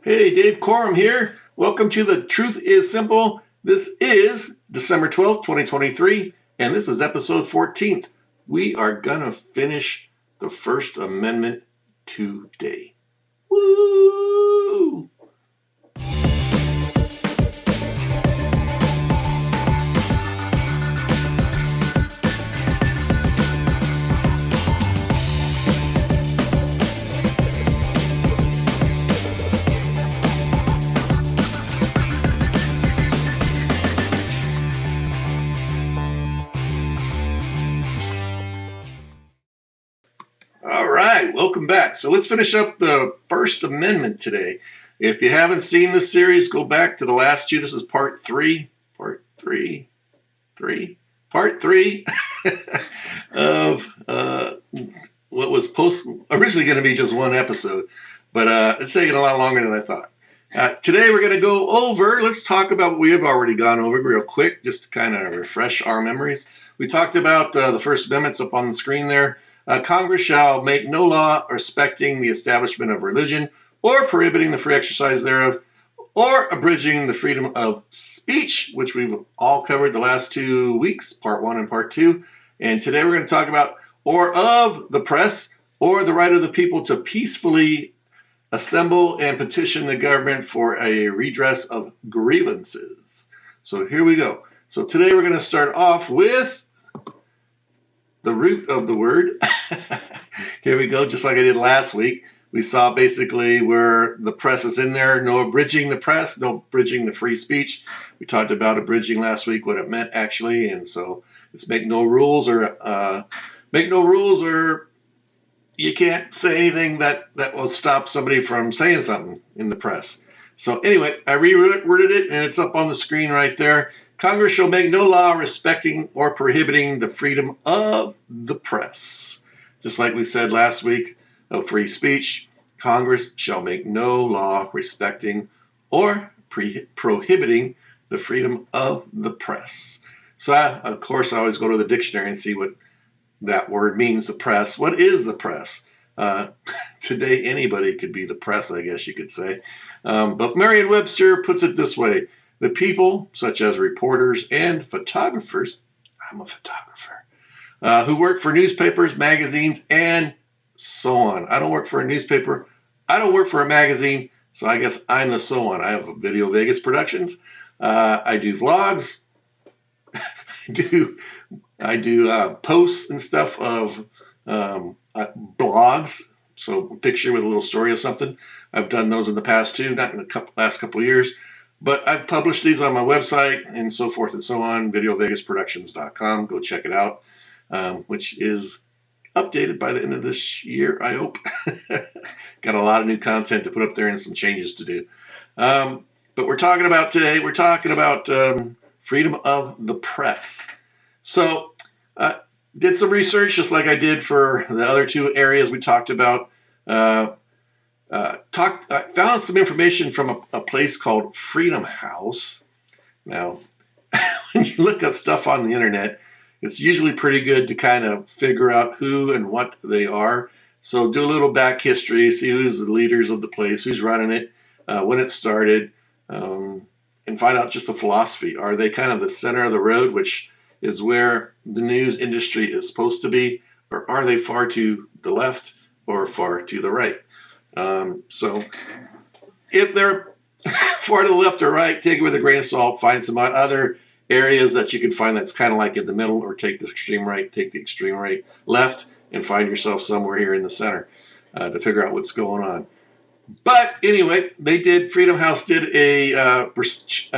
Hey, Dave Corum here. Welcome to The Truth is Simple. This is December 12th, 2023, and this is episode 14th. We are going to finish the First Amendment today. Woo! All right, welcome back. So let's finish up the First Amendment today. If you haven't seen this series, go back to the last two. This is part three of what was originally going to be just one episode, but it's taking a lot longer than I thought. Today we're going to go over, let's talk about what we have already gone over real quick, just to kind of refresh our memories. We talked about the First Amendment's up on the screen there. Congress shall make no law respecting the establishment of religion or prohibiting the free exercise thereof or abridging the freedom of speech, which we've all covered the last 2 weeks, part 1 and part 2. And today we're going to talk about or of the press or the right of the people to peacefully assemble and petition the government for a redress of grievances. So here we go. So today we're going to start off with the root of the word. Here we go, just like I did last week. We saw basically where the press is in there, no abridging the press, no abridging the free speech. We talked about abridging last week, what it meant actually, and so it's make no rules or you can't say anything that will stop somebody from saying something in the press. So anyway, I reworded it and it's up on the screen right there. Congress shall make no law respecting or prohibiting the freedom of the press. Just like we said last week of free speech, Congress shall make no law respecting or prohibiting the freedom of the press. So, of course, I always go to the dictionary and see what that word means, the press. What is the press? Today, anybody could be the press, I guess you could say. But Merriam-Webster puts it this way. The people, such as reporters and photographers, I'm a photographer, who work for newspapers, magazines, and so on. I don't work for a newspaper. I don't work for a magazine, so I guess I'm the so on. I have Video Vegas Productions. I do vlogs. I do posts and stuff of blogs, so a picture with a little story of something. I've done those in the past too, not in the last couple of years. But I've published these on my website and so forth and so on, videovegasproductions.com. Go check it out, which is updated by the end of this year, I hope. Got a lot of new content to put up there and some changes to do. But we're talking about freedom of the press. So did some research, just like I did for the other two areas we talked about. I found some information from a place called Freedom House. Now, when you look up stuff on the internet, it's usually pretty good to kind of figure out who and what they are. So do a little back history, see who's the leaders of the place, who's running it, when it started, and find out just the philosophy. Are they kind of the center of the road, which is where the news industry is supposed to be, or are they far to the left or far to the right? So if they're far to the left or right, take it with a grain of salt. Find some other areas that you can find that's kind of like in the middle, or take the extreme right, take the extreme right, left, and find yourself somewhere here in the center to figure out what's going on. But anyway, Freedom House did a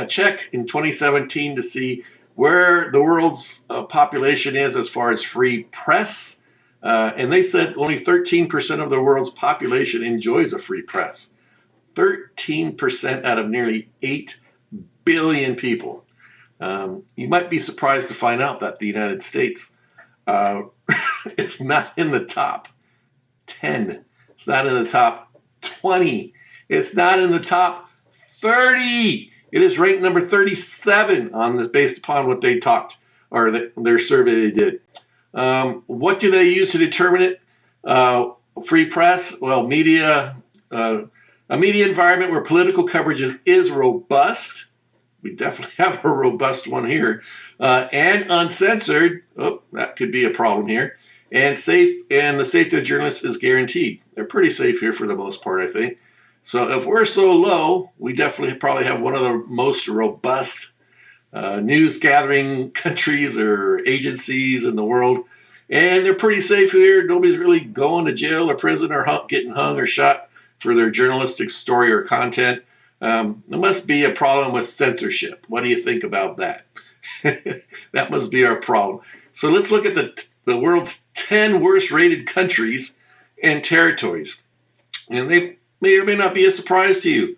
check in 2017 to see where the world's population is as far as free press. And they said only 13% of the world's population enjoys a free press. 13% out of nearly 8 billion people. You might be surprised to find out that the United States is not in the top 10. It's not in the top 20. It's not in the top 30. It is ranked number 37 based upon what they talked, or their survey they did. What do they use to determine it? Free press? Well, media A media environment where political coverage is robust. We definitely have a robust one here. And uncensored. Oh, that could be a problem here. And safe, and the safety of journalists is guaranteed. They're pretty safe here for the most part, I think. So if we're so low, we definitely probably have one of the most robust news gathering countries or agencies in the world. And they're pretty safe here. Nobody's really going to jail or prison or getting hung or shot for their journalistic story or content. There must be a problem with censorship. What do you think about that? That must be our problem. So let's look at the world's 10 worst rated countries and territories. And they may or may not be a surprise to you.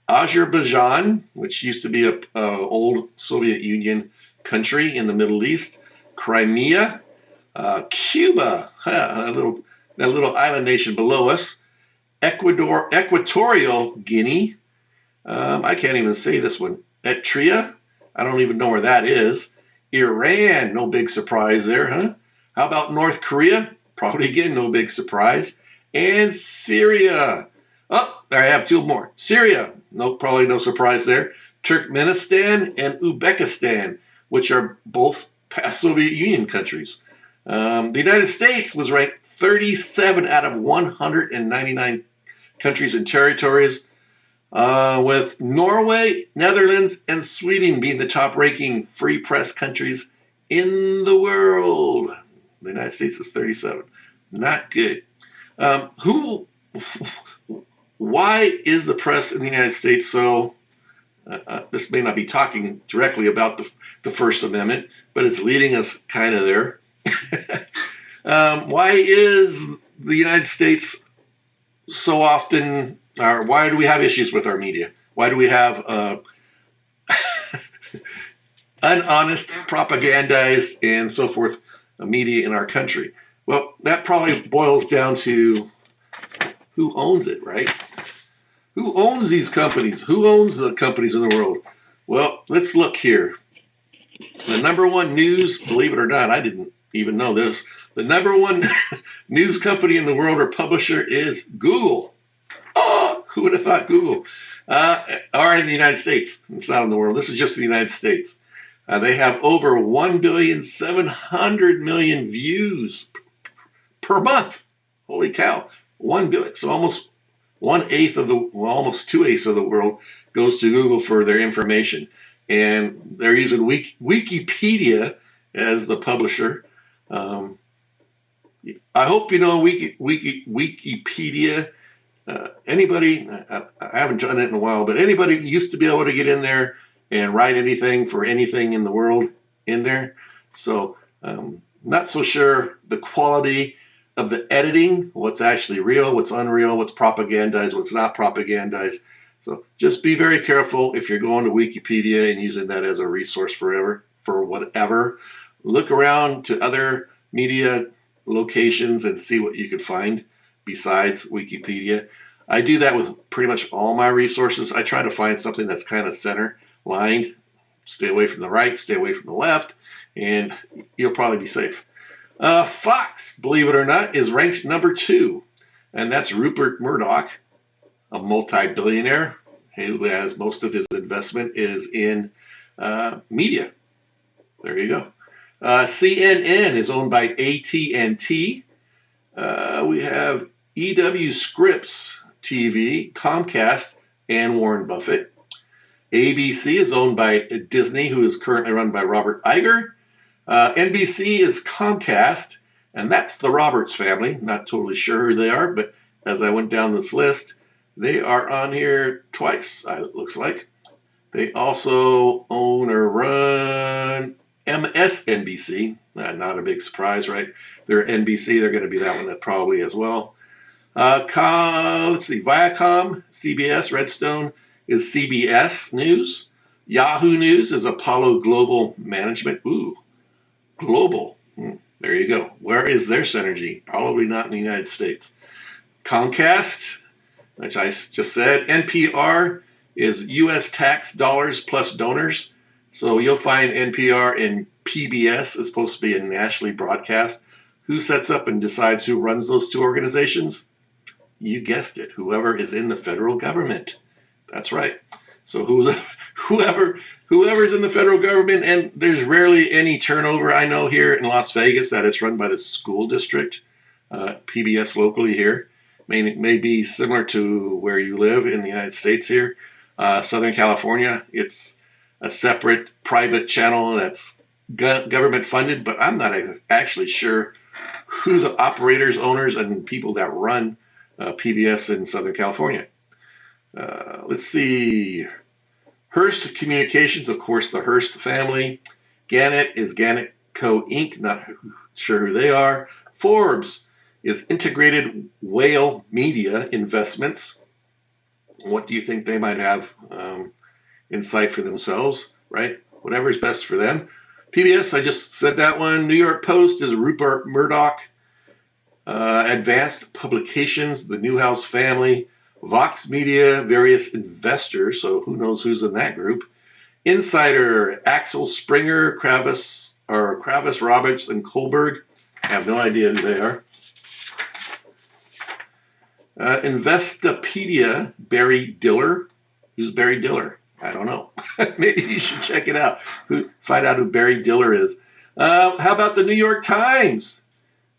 Azerbaijan, which used to be an old Soviet Union country in the Middle East. Crimea. Cuba, that little island nation below us. Equatorial Guinea. I can't even say this one. Eritrea. I don't even know where that is. Iran, no big surprise there, huh? How about North Korea? Probably again, no big surprise. And Syria. Oh, there I have two more. Syria, no, probably no surprise there. Turkmenistan and Uzbekistan, which are both past Soviet Union countries. The United States was ranked 37 out of 199 countries and territories, with Norway, Netherlands, and Sweden being the top-ranking free press countries in the world. The United States is 37. Not good. Why is the press in the United States so... this may not be talking directly about the First Amendment, but it's leading us kind of there. Why is the United States so often, or why do we have issues with our media? Why do we have unhonest, propagandized, and so forth media in our country? Well, that probably boils down to who owns it, right? Who owns these companies? Who owns the companies in the world? Well, let's look here. The number one news, believe it or not, I didn't even know this. The number one news company in the world or publisher is Google. Oh, who would have thought Google? Or in the United States. It's not in the world. This is just the United States. They have over 1,700,000,000 views per month. Holy cow. 1 billion. So almost 1/8 of almost 2/8 of the world goes to Google for their information. And they're using Wikipedia as the publisher. I hope you know Wikipedia. Anybody, I haven't done it in a while, but anybody used to be able to get in there and write anything for anything in the world in there. So not so sure the quality of the editing, what's actually real, what's unreal, what's propagandized, what's not propagandized. So just be very careful if you're going to Wikipedia and using that as a resource for whatever. Look around to other media locations and see what you can find besides Wikipedia. I do that with pretty much all my resources. I try to find something that's kind of center lined. Stay away from the right, stay away from the left, and you'll probably be safe. Fox, believe it or not, is ranked number 2, and that's Rupert Murdoch, a multi-billionaire who has most of his investment is in media. There you go. CNN is owned by AT&T. We have EW Scripps TV, Comcast, and Warren Buffett. ABC is owned by Disney, who is currently run by Robert Iger. NBC is Comcast, and that's the Roberts family. Not totally sure who they are, but as I went down this list, they are on here twice, it looks like. They also own or run MSNBC. Not a big surprise, right? They're NBC. They're going to be that one probably as well. Let's see. Viacom, CBS, Redstone is CBS News. Yahoo News is Apollo Global Management. Ooh, global. There you go. Where is their synergy? Probably not in the United States. Comcast, which I just said. NPR is U.S. tax dollars plus donors. So you'll find NPR and PBS is supposed to be a nationally broadcast. Who sets up and decides who runs those two organizations? You guessed it, whoever is in the federal government. That's right. So whoever's in the federal government, and there's rarely any turnover. I know here in Las Vegas that it's run by the school district, PBS locally here. May be similar to where you live in the United States here. Southern California, it's a separate private channel that's government funded, but I'm not actually sure who the operators, owners, and people that run PBS in Southern California. Let's see. Hearst Communications, of course, the Hearst family. Gannett is Gannett Co. Inc., not sure who they are. Forbes is Integrated Whale Media Investments. What do you think they might have in sight for themselves, right? Whatever's best for them. PBS, I just said that one. New York Post is Rupert Murdoch. Advanced Publications, the Newhouse family. Vox Media, various investors, so who knows who's in that group. Insider, Axel Springer, Kravis, Roberts, and Kohlberg. I have no idea who they are. Investopedia, Barry Diller. Who's Barry Diller? I don't know. Maybe you should check it out. Find out who Barry Diller is. How about the New York Times?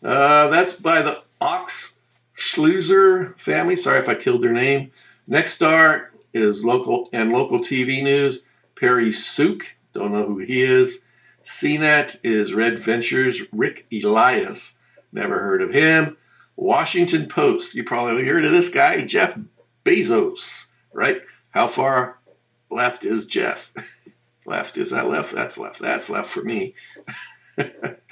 That's by the Ox Schluser family. Sorry if I killed their name. Nexstar is local TV news. Perry Sook, don't know who he is. CNET is Red Ventures. Rick Elias, never heard of him. Washington Post, you probably heard of this guy, Jeff Bezos, right? How far left is Jeff? Left, is that left? That's left. That's left for me. And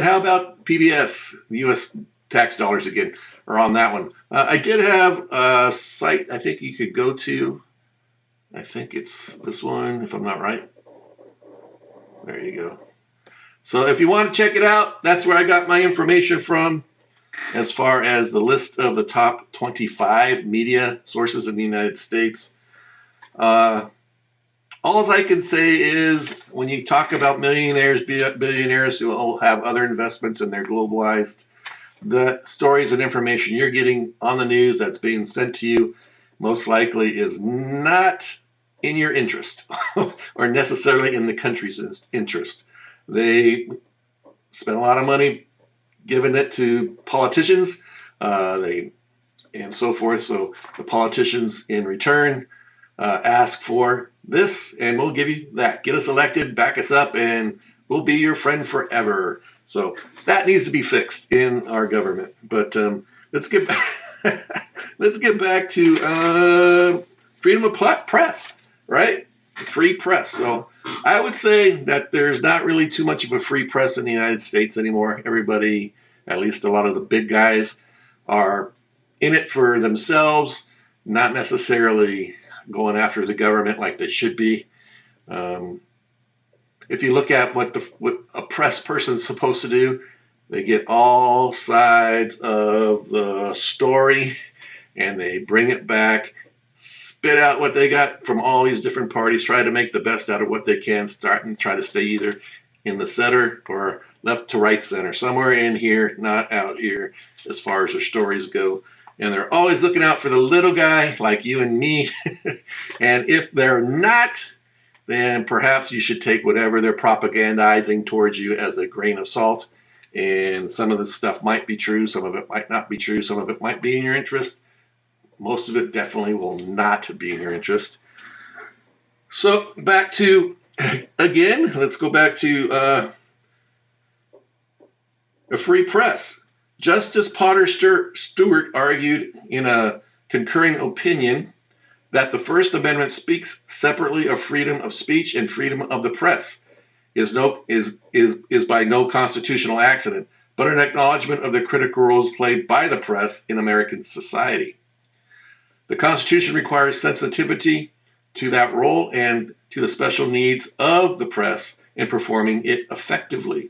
how about PBS? The U.S. tax dollars again are on that one. I did have a site I think you could go to. I think it's this one, if I'm not right. There you go. So if you want to check it out, that's where I got my information from as far as the list of the top 25 media sources in the United States. All I can say is when you talk about millionaires, billionaires who all have other investments and they're globalized, the stories and information you're getting on the news that's being sent to you most likely is not in your interest or necessarily in the country's interest. They spend a lot of money giving it to politicians, and so forth. So the politicians in return ask for this, and we'll give you that. Get us elected, back us up, and we'll be your friend forever. So that needs to be fixed in our government. But let's get back to freedom of press, right? Free press. So I would say that there's not really too much of a free press in the United States anymore. Everybody, at least a lot of the big guys, are in it for themselves, not necessarily going after the government like they should be. If you look at what a press person's supposed to do, they get all sides of the story and they bring it back, spit out what they got from all these different parties, try to make the best out of what they can, start and try to stay either in the center or left to right center, somewhere in here, not out here as far as their stories go. And they're always looking out for the little guy like you and me. And if they're not, then perhaps you should take whatever they're propagandizing towards you as a grain of salt. And some of the stuff might be true, some of it might not be true, some of it might be in your interest. Most of it definitely will not be in your interest. So back to, again, let's go back to a free press. Justice Potter Stewart argued in a concurring opinion that the First Amendment speaks separately of freedom of speech and freedom of the press, is by no constitutional accident, but an acknowledgement of the critical roles played by the press in American society. The Constitution requires sensitivity to that role and to the special needs of the press in performing it effectively.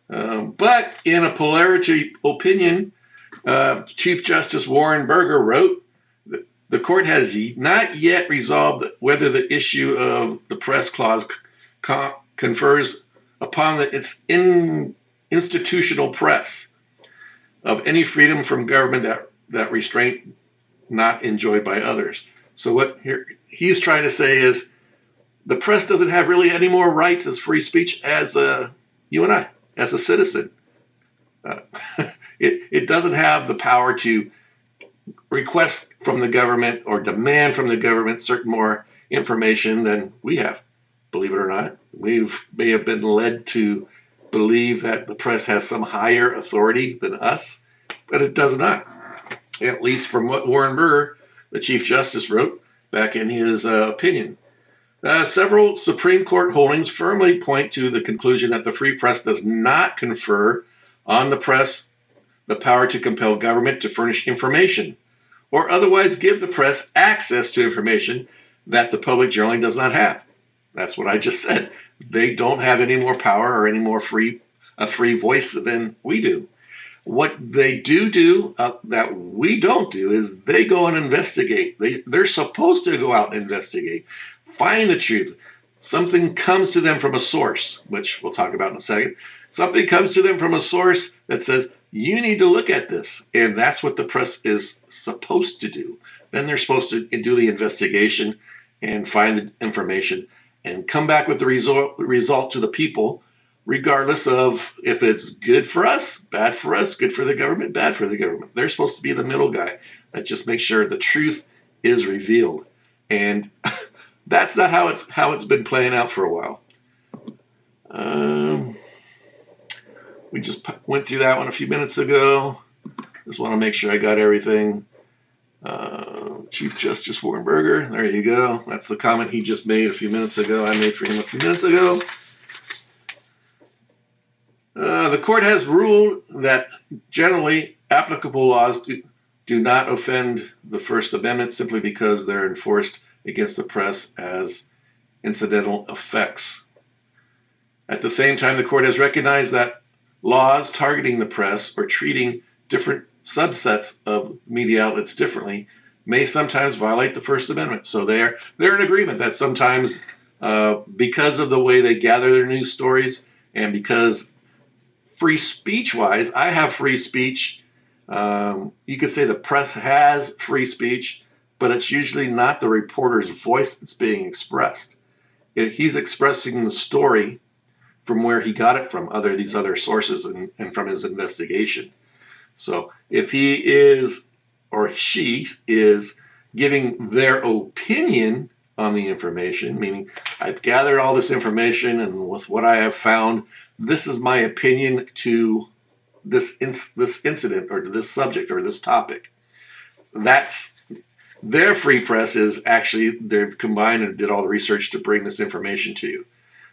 But in a polarity opinion, Chief Justice Warren Burger wrote, the court has not yet resolved whether the issue of the press clause confers upon its institutional press of any freedom from government that restraint not enjoyed by others. So what here he's trying to say is the press doesn't have really any more rights as free speech as you and I, as a citizen. Uh, it doesn't have the power to request from the government or demand from the government certain more information than we have. Believe it or not, we may have been led to believe that the press has some higher authority than us, but it does not. At least from what Warren Burger, the Chief Justice, wrote back in his opinion. Several Supreme Court holdings firmly point to the conclusion that the free press does not confer on the press the power to compel government to furnish information or otherwise give the press access to information that the public generally does not have. That's what I just said. They don't have any more power or any more a free voice than we do. What they do that we don't do is they go and investigate. They're supposed to go out and investigate, find the truth. Something comes to them from a source, which we'll talk about in a second. Something comes to them from a source that says, you need to look at this. And that's what the press is supposed to do. Then they're supposed to do the investigation and find the information and come back with the result to the people, regardless of if it's good for us, bad for us, good for the government, bad for the government. They're supposed to be the middle guy that just makes sure the truth is revealed. And that's not how it's been playing out for a while. We just went through that one a few minutes ago. Just want to make sure I got everything. Chief Justice Warren Burger, there you go. That's the comment he just made a few minutes ago. I made for him a few minutes ago. The court has ruled that generally applicable laws do not offend the First Amendment simply because they're enforced against the press as incidental effects. At the same time, the court has recognized that laws targeting the press or treating different subsets of media outlets differently may sometimes violate the First Amendment. So they're in agreement that sometimes because of the way they gather their news stories and because free speech wise, I have free speech. You could say the press has free speech, but it's usually not the reporter's voice that's being expressed. He's expressing the story from where he got it from these other sources and from his investigation. So if he is or she is giving their opinion on the information, meaning I've gathered all this information and with what I have found, this is my opinion to this incident or to this subject or this topic. That's their free press is actually they've combined and did all the research to bring this information to you.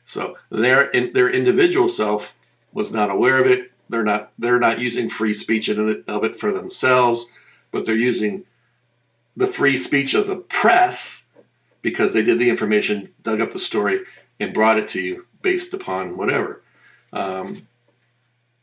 So their individual self was not aware of it. They're not using free speech of it for themselves, but they're using the free speech of the press because they did the information, dug up the story, and brought it to you based upon whatever.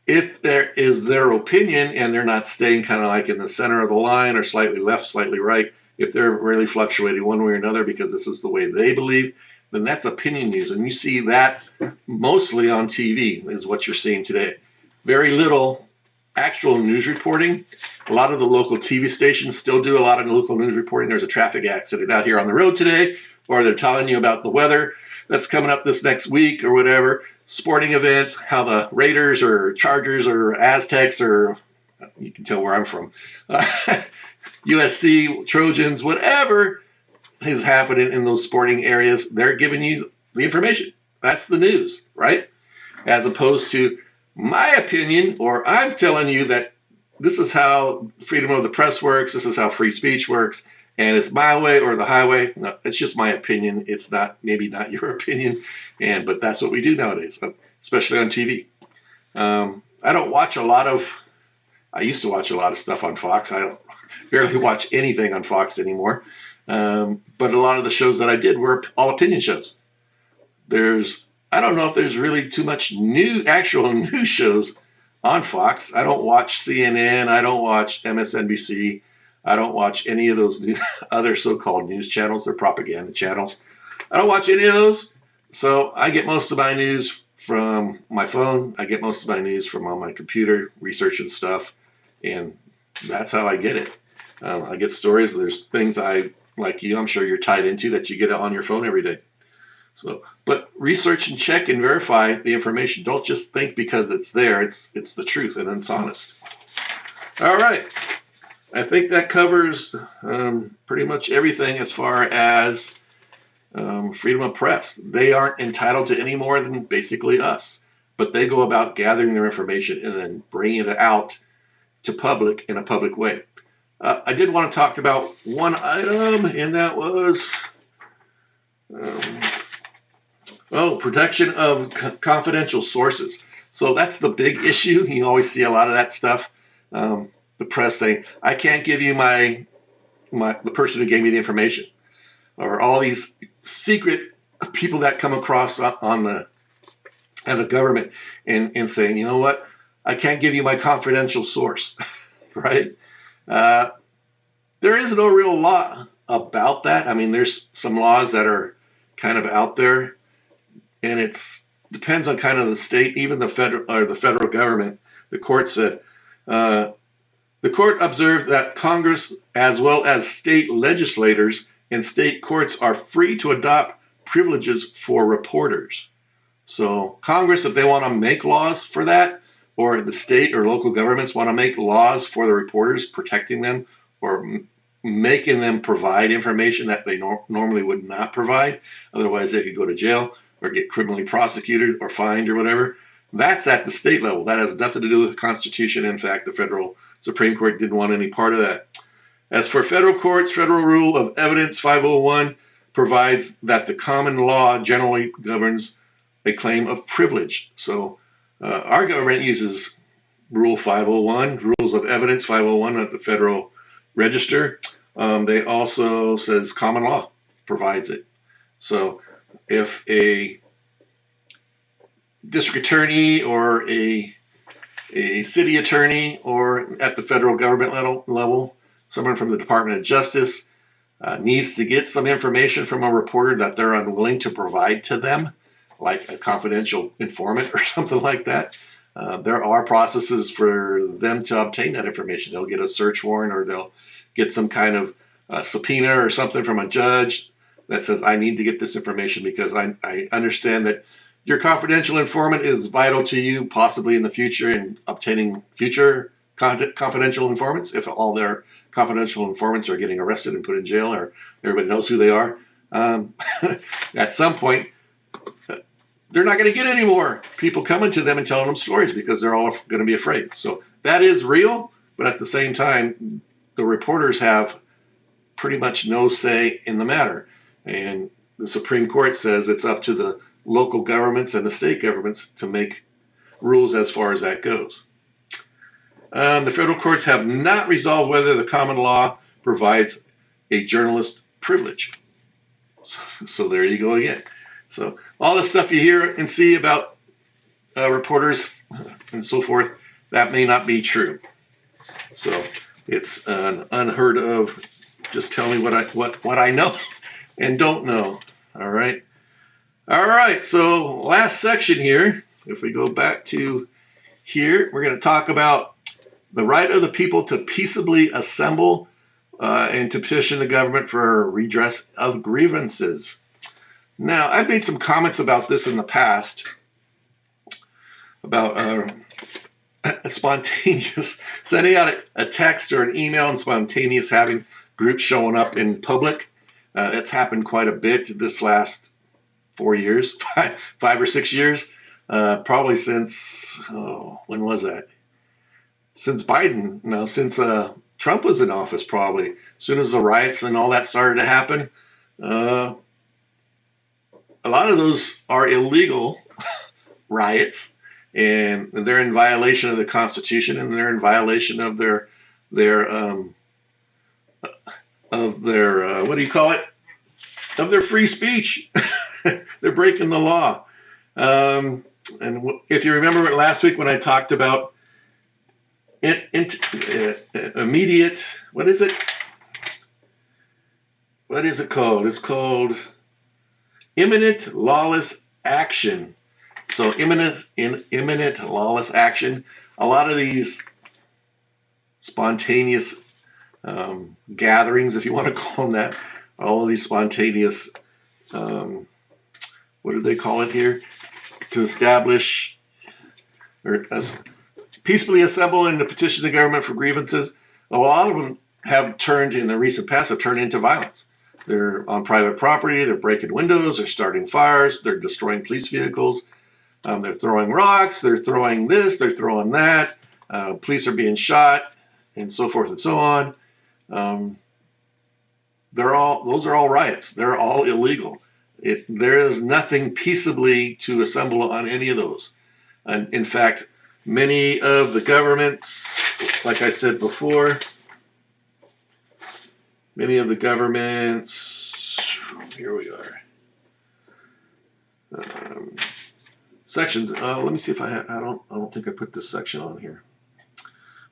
If there is their opinion and they're not staying kind of like in the center of the line or slightly left, slightly right, if they're really fluctuating one way or another because this is the way they believe, then that's opinion news. And you see that mostly on TV is what you're seeing today. Very little actual news reporting. A lot of the local TV stations still do a lot of local news reporting. There's a traffic accident out here on the road today, or they're telling you about the weather that's coming up this next week or whatever, sporting events, how the Raiders or Chargers or Aztecs or you can tell where I'm from, USC, Trojans, whatever is happening in those sporting areas, they're giving you the information. That's the news, right? As opposed to my opinion, or I'm telling you that this is how freedom of the press works, this is how free speech works, and it's my way or the highway. No, it's just my opinion. It's maybe not your opinion, but that's what we do nowadays, especially on TV. I don't watch I used to watch a lot of stuff on Fox. I don't barely watch anything on Fox anymore. But a lot of the shows that I did were all opinion shows. I don't know if there's really too much actual news shows on Fox. I don't watch CNN. I don't watch MSNBC. I don't watch any of those other so-called news channels. They're propaganda channels. I don't watch any of those. So I get most of my news from my phone. I get most of my news from on my computer, researching stuff. And that's how I get it. I get stories. There's things like you, I'm sure you're tied into that you get on your phone every day. So, but research and check and verify the information. Don't just think because it's there, it's the truth and it's honest. All right. I think that covers pretty much everything as far as freedom of press. They aren't entitled to any more than basically us, but they go about gathering their information and then bringing it out to public in a public way. I did want to talk about one item, and that was protection of confidential sources. So that's the big issue. You always see a lot of that stuff. The press saying, "I can't give you the person who gave me the information," or all these secret people that come across on the government and saying, "You know what? I can't give you my confidential source," right? There is no real law about that. I mean, there's some laws that are kind of out there, and it depends on kind of the state, even the federal government. The court said the court observed that Congress, as well as state legislators and state courts, are free to adopt privileges for reporters. So Congress, if they want to make laws for that, or the state or local governments want to make laws for the reporters, protecting them or making them provide information that they normally would not provide, otherwise they could go to jail or get criminally prosecuted or fined or whatever. That's at the state level. That has nothing to do with the Constitution. In fact, the federal Supreme Court didn't want any part of that. As for federal courts, Federal Rule of Evidence 501 provides that the common law generally governs a claim of privilege. So our government uses Rule 501, Rules of Evidence 501 at the Federal Register. They also says common law provides it. So if a district attorney or a city attorney or at the federal government level, someone from the Department of Justice needs to get some information from a reporter that they're unwilling to provide to them, like a confidential informant or something like that, there are processes for them to obtain that information. They'll get a search warrant or they'll get some kind of subpoena or something from a judge that says, I need to get this information because I understand that your confidential informant is vital to you, possibly in the future, in obtaining future confidential informants, if all their confidential informants are getting arrested and put in jail or everybody knows who they are. At some point, they're not going to get any more people coming to them and telling them stories because they're all going to be afraid. So that is real, but at the same time, the reporters have pretty much no say in the matter. And the Supreme Court says it's up to the local governments and the state governments to make rules as far as that goes. The federal courts have not resolved whether the common law provides a journalist privilege. So there you go again. So all the stuff you hear and see about reporters and so forth, that may not be true. So it's unheard of. Just tell me what I know and don't know. All right. All right. So last section here, if we go back to here, we're going to talk about the right of the people to peaceably assemble and to petition the government for redress of grievances. Now, I've made some comments about this in the past, about spontaneous, sending out a text or an email and spontaneous having groups showing up in public. It's happened quite a bit this last 4 years, 5 or 6 years, probably since, when was that? Since Biden, no, since Trump was in office, probably. As soon as the riots and all that started to happen, a lot of those are illegal riots, and they're in violation of the Constitution, and they're in violation of their what do you call it? Of their free speech. They're breaking the law. And if you remember last week when I talked about immediate, what is it? What is it called? It's called imminent lawless action. So imminent lawless action. A lot of these spontaneous gatherings, if you want to call them that. All of these spontaneous, what do they call it here? To establish or peacefully assemble and to petition the government for grievances. A lot of them have turned, in the recent past, have turned into violence. They're on private property, they're breaking windows, they're starting fires, they're destroying police vehicles, they're throwing rocks, they're throwing this, they're throwing that, police are being shot, and so forth and so on. Those are all riots. They're all illegal. There is nothing peaceably to assemble on any of those. And in fact, many of the governments, like I said before, here we are. Sections. Let me see if I don't think I put this section on here.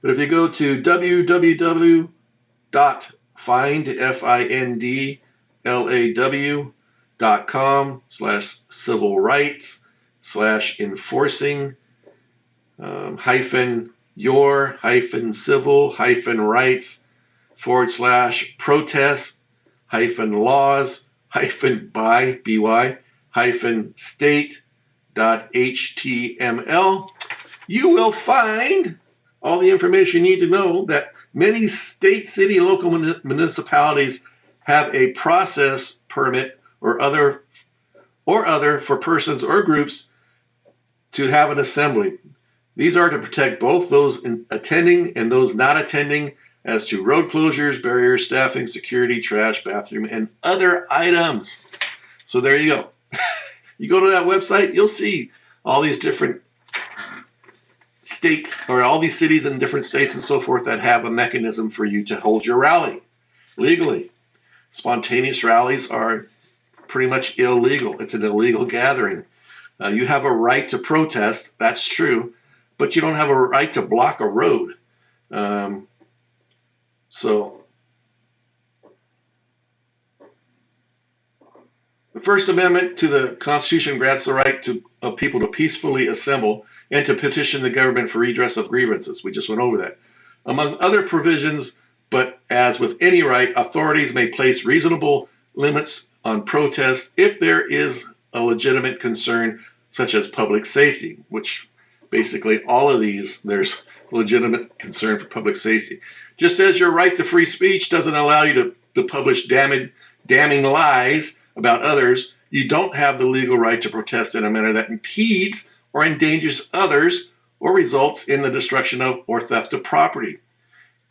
But if you go to www.findlaw.com/civil rights/enforcing -your-civil -rights/protest -laws-by-state.html, you will find all the information you need to know that many state, city, and local municipalities have a process permit or other for persons or groups to have an assembly. These are to protect both those attending and those not attending as to road closures, barriers, staffing, security, trash, bathroom, and other items. So there you go. You go to that website, you'll see all these different states, or all these cities in different states and so forth, that have a mechanism for you to hold your rally legally. Spontaneous rallies are pretty much illegal. It's an illegal gathering. You have a right to protest, that's true, but you don't have a right to block a road. So the First Amendment to the Constitution grants the right of people to peacefully assemble and to petition the government for redress of grievances. We just went over that. Among other provisions, but as with any right, authorities may place reasonable limits on protest if there is a legitimate concern, such as public safety, which basically all of these, there's legitimate concern for public safety. Just as your right to free speech doesn't allow you to publish damning lies about others, you don't have the legal right to protest in a manner that impedes or endangers others or results in the destruction of or theft of property.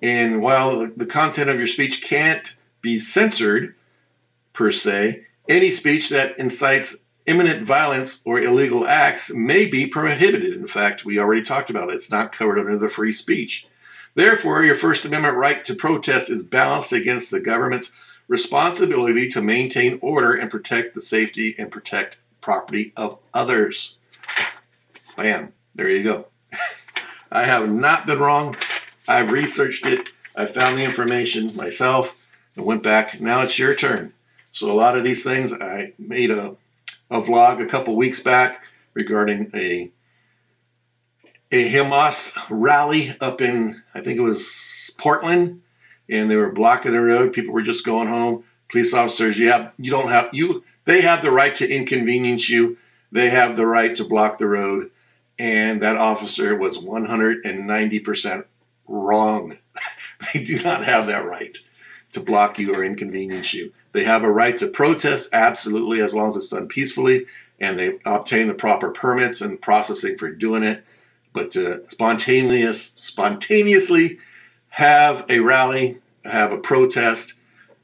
And while the content of your speech can't be censored per se, any speech that incites imminent violence or illegal acts may be prohibited. In fact, we already talked about it. It's not covered under the free speech. Therefore, your First Amendment right to protest is balanced against the government's responsibility to maintain order and protect the safety and protect property of others. Bam, there you go. I have not been wrong. I've researched it. I found the information myself and went back. Now it's your turn. So a lot of these things, I made a vlog a couple weeks back regarding a Hamas rally up in, I think it was Portland, and they were blocking the road. People were just going home. Police officers, they have the right to inconvenience you. They have the right to block the road. And that officer was 190% wrong. They do not have that right to block you or inconvenience you. They have a right to protest, absolutely, as long as it's done peacefully, and they obtain the proper permits and processing for doing it. But to spontaneously have a rally, have a protest,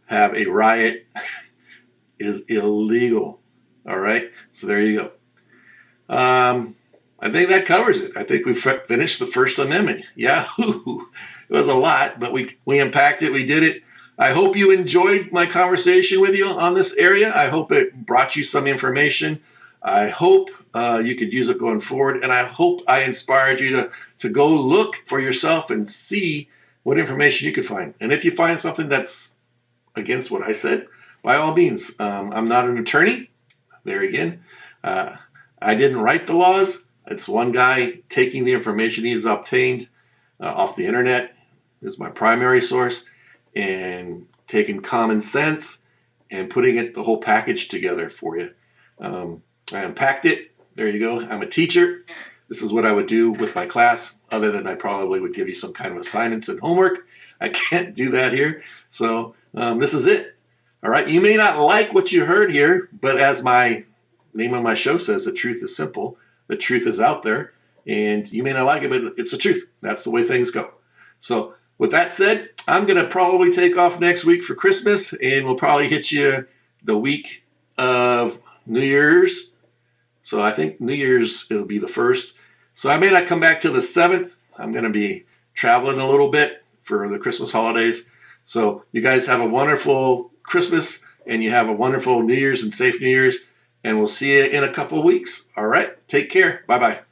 have a riot is illegal. All right, so there you go. I think that covers it. I think we finished the First Amendment. Yahoo! It was a lot, but we unpacked it. We did it. I hope you enjoyed my conversation with you on this area. I hope it brought you some information. I hope you could use it going forward, and I hope I inspired you to go look for yourself and see what information you could find. And if you find something that's against what I said, by all means. I'm not an attorney. There again, I didn't write the laws. It's one guy taking the information he's obtained off the internet, is my primary source, and taking common sense and putting it the whole package together for you. I unpacked it. There you go. I'm a teacher. This is what I would do with my class, other than I probably would give you some kind of assignments and homework. I can't do that here. So this is it. All right. You may not like what you heard here, but as my name of my show says, the truth is simple. The truth is out there, and you may not like it, but it's the truth. That's the way things go. So with that said, I'm going to probably take off next week for Christmas, and we'll probably hit you the week of New Year's. So I think New Year's, it'll be the 1st. So I may not come back till the 7th. I'm going to be traveling a little bit for the Christmas holidays. So you guys have a wonderful Christmas, and you have a wonderful New Year's and safe New Year's, and we'll see you in a couple of weeks. All right. Take care. Bye-bye.